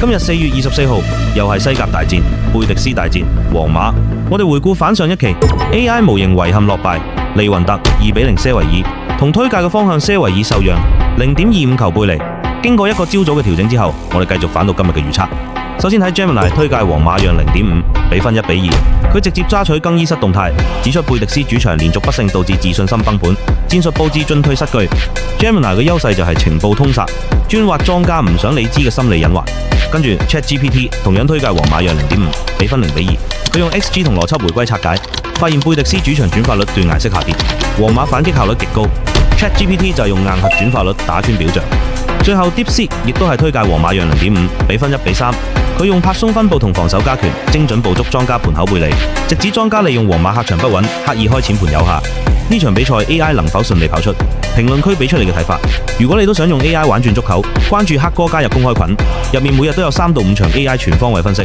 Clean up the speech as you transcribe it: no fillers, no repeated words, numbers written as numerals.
今日4月24號，又係西甲大戰，貝迪斯大戰皇馬。我哋回顧反上一期 AI 模型遺憾落敗，利雲特2-0些維爾，同推介嘅方向些維爾受讓0.25球背離。經過一個朝早嘅調整之後，我哋繼續反到今日嘅預測。首先睇 Gemini 推介皇馬讓0.5，比分1-2。佢直接揸取更衣室動態，指出貝迪斯主場連續不勝導致自信心崩盤，戰術佈置進退失據。Gemini 嘅優勢就係情報通殺，專挖莊家唔想你知嘅心理隱患。跟住 ChatGPT 同樣推介皇馬讓0.5，比分0-2。佢用 XG 同邏輯回歸拆解，發現貝迪斯主場轉化率斷崖式下跌，皇馬反擊效率極高。ChatGPT 就係用硬核轉化率打穿表象。最後 DeepSeek 亦都係推介皇馬讓0.5，比分1-3。佢用拍鬆分佈同防守加權，精準捕捉莊家盤口背離，直指莊家利用皇馬客場不穩，刻意開淺盤有效。呢場比賽 AI 能否順利跑出？評論區俾出你嘅睇法。如果你都想用 AI 玩轉足球，關注黑哥加入公開群，入面每日都有3到5場 AI 全方位分析。